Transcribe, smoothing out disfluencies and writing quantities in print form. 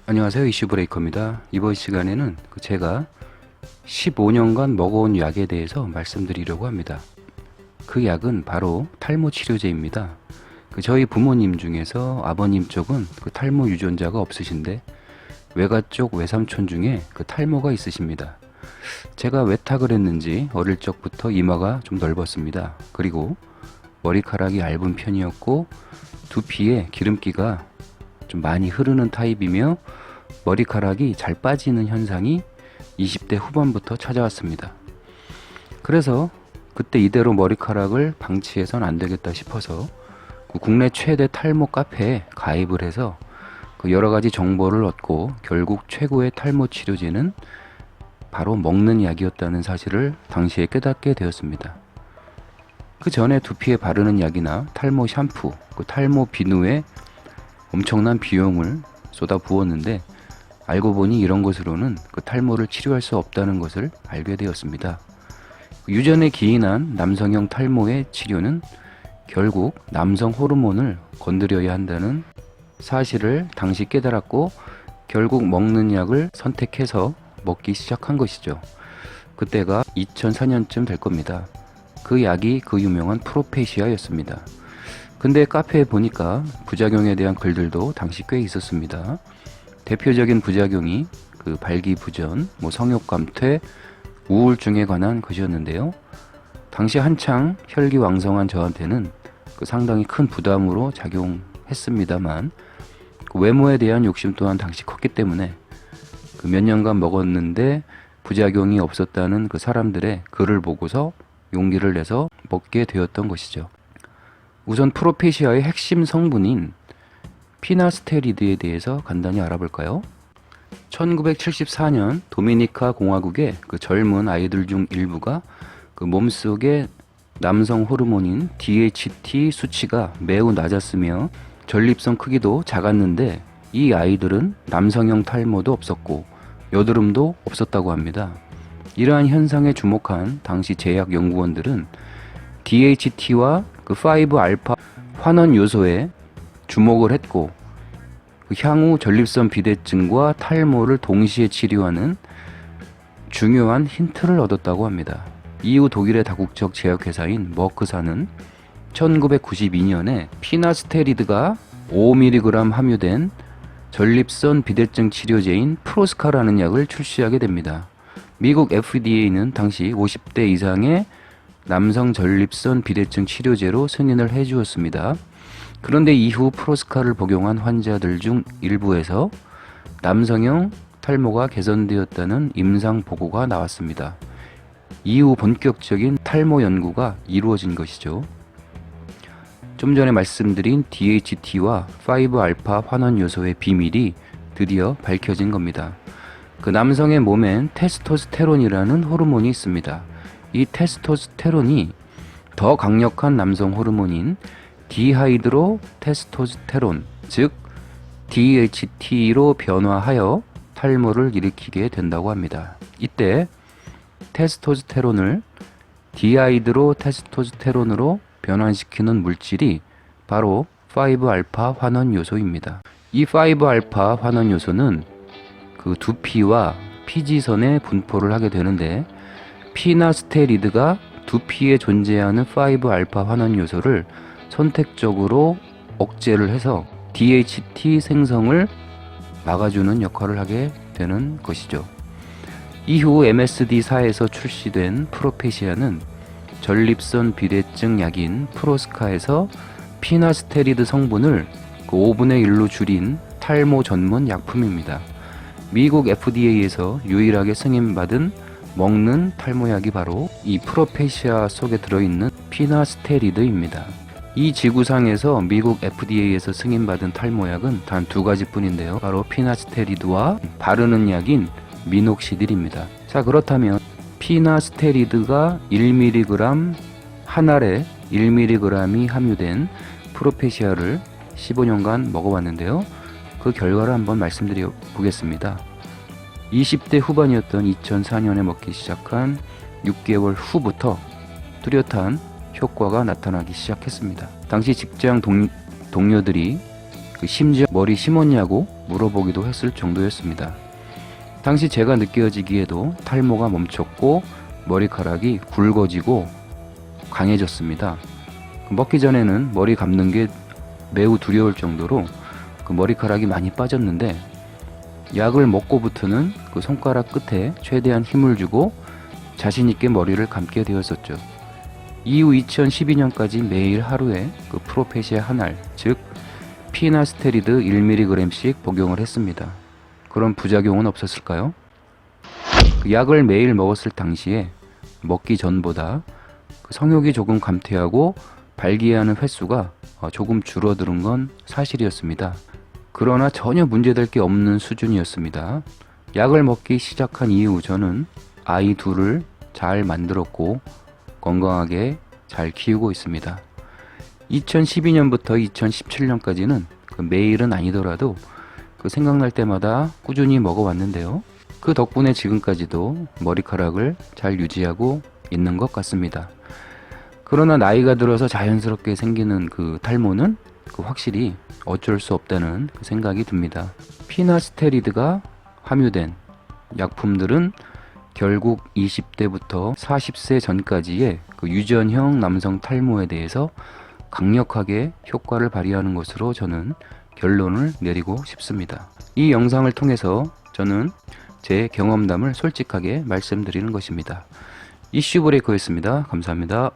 안녕하세요, 이슈브레이커입니다. 이번 시간에는 제가 15년간 먹어온 약에 대해서 말씀드리려고 합니다. 그 약은 바로 탈모 치료제입니다. 저희 부모님 중에서 아버님 쪽은 탈모 유전자가 없으신데 외가 쪽 외삼촌 중에 탈모가 있으십니다. 제가 외탁을 했는지 어릴 적부터 이마가 좀 넓었습니다. 그리고 머리카락이 얇은 편이었고 두피에 기름기가 좀 많이 흐르는 타입이며 머리카락이 잘 빠지는 현상이 20대 후반부터 찾아왔습니다. 그래서 그때 이대로 머리카락을 방치해선 안 되겠다 싶어서 국내 최대 탈모 카페에 가입을 해서 여러 가지 정보를 얻고 결국 최고의 탈모 치료제는 바로 먹는 약이었다는 사실을 당시에 깨닫게 되었습니다. 그 전에 두피에 바르는 약이나 탈모 샴푸, 탈모 비누에 엄청난 비용을 쏟아 부었는데 알고 보니 이런 것으로는 탈모를 치료할 수 없다는 것을 알게 되었습니다. 유전에 기인한 남성형 탈모의 치료는 결국 남성 호르몬을 건드려야 한다는 사실을 당시 깨달았고 결국 먹는 약을 선택해서 먹기 시작한 것이죠. 그때가 2004년쯤 될 겁니다. 그 약이 그 유명한 프로페시아였습니다. 근데 카페에 보니까 부작용에 대한 글들도 당시 꽤 있었습니다. 대표적인 부작용이 발기부전, 성욕감퇴, 우울증에 관한 것이었는데요. 당시 한창 혈기왕성한 저한테는 상당히 큰 부담으로 작용했습니다만 외모에 대한 욕심 또한 당시 컸기 때문에 몇 년간 먹었는데 부작용이 없었다는 사람들의 글을 보고서 용기를 내서 먹게 되었던 것이죠. 우선 프로페시아의 핵심 성분인 피나스테리드에 대해서 간단히 알아볼까요? 1974년 도미니카 공화국의 젊은 아이들 중 일부가 몸속의 남성 호르몬인 DHT 수치가 매우 낮았으며 전립선 크기도 작았는데 이 아이들은 남성형 탈모도 없었고 여드름도 없었다고 합니다. 이러한 현상에 주목한 당시 제약 연구원들은 DHT와 5알파 환원 요소에 주목을 했고 향후 전립선 비대증과 탈모를 동시에 치료하는 중요한 힌트를 얻었다고 합니다. 이후 독일의 다국적 제약회사인 머크사는 1992년에 피나스테리드가 5mg 함유된 전립선 비대증 치료제인 프로스카라는 약을 출시하게 됩니다. 미국 FDA는 당시 50대 이상의 남성 전립선 비대증 치료제로 승인을 해주었습니다. 그런데 이후 프로스카를 복용한 환자들 중 일부에서 남성형 탈모가 개선되었다는 임상 보고가 나왔습니다. 이후 본격적인 탈모 연구가 이루어진 것이죠. 좀 전에 말씀드린 DHT와 5알파 환원 요소의 비밀이 드디어 밝혀진 겁니다. 남성의 몸엔 테스토스테론이라는 호르몬이 있습니다. 이 테스토스테론이 더 강력한 남성 호르몬인 디하이드로 테스토스테론, 즉 DHT로 변화하여 탈모를 일으키게 된다고 합니다. 이때 테스토스테론을 디하이드로 테스토스테론으로 변환시키는 물질이 바로 5알파 환원 요소입니다. 이 5알파 환원 요소는 두피와 피지선에 분포를 하게 되는데 피나스테리드가 두피에 존재하는 5알파 환원 요소를 선택적으로 억제를 해서 DHT 생성을 막아주는 역할을 하게 되는 것이죠. 이후 MSD사에서 출시된 프로페시아는 전립선 비대증 약인 프로스카에서 피나스테리드 성분을 5분의 1로 줄인 탈모 전문 약품입니다. 미국 FDA에서 유일하게 승인받은 먹는 탈모약이 바로 이 프로페시아 속에 들어있는 피나스테리드입니다. 이 지구상에서 미국 FDA에서 승인받은 탈모약은 단 2가지뿐인데요. 바로 피나스테리드와 바르는 약인 미녹시딜입니다. 자, 그렇다면 피나스테리드가 1mg 한 알에 1mg이 함유된 프로페시아를 15년간 먹어봤는데요. 그 결과를 한번 말씀드려 보겠습니다. 20대 후반이었던 2004년에 먹기 시작한 6개월 후부터 뚜렷한 효과가 나타나기 시작했습니다. 당시 직장 동료들이 심지어 머리 심었냐고 물어보기도 했을 정도였습니다. 당시 제가 느껴지기에도 탈모가 멈췄고 머리카락이 굵어지고 강해졌습니다. 먹기 전에는 머리 감는 게 매우 두려울 정도로 그 머리카락이 많이 빠졌는데, 약을 먹고부터는 그 손가락 끝에 최대한 힘을 주고 자신 있게 머리를 감게 되었었죠. 이후 2012년까지 매일 하루에 그 프로페시아 한 알, 즉 피나스테리드 1mg씩 복용을 했습니다. 그런 부작용은 없었을까요? 그 약을 매일 먹었을 당시에 먹기 전보다 그 성욕이 조금 감퇴하고 발기하는 횟수가 조금 줄어드는 건 사실이었습니다. 그러나 전혀 문제될 게 없는 수준이었습니다. 약을 먹기 시작한 이후 저는 아이 둘을 잘 만들었고 건강하게 잘 키우고 있습니다. 2012년부터 2017년까지는 그 매일은 아니더라도 그 생각날 때마다 꾸준히 먹어왔는데요. 그 덕분에 지금까지도 머리카락을 잘 유지하고 있는 것 같습니다. 그러나 나이가 들어서 자연스럽게 생기는 그 탈모는 그 확실히 어쩔 수 없다는 그 생각이 듭니다. 피나스테리드가 함유된 약품들은 결국 20대부터 40세 전까지의 그 유전형 남성 탈모에 대해서 강력하게 효과를 발휘하는 것으로 저는 결론을 내리고 싶습니다. 이 영상을 통해서 저는 제 경험담을 솔직하게 말씀드리는 것입니다. 이슈 브레이커였습니다. 감사합니다.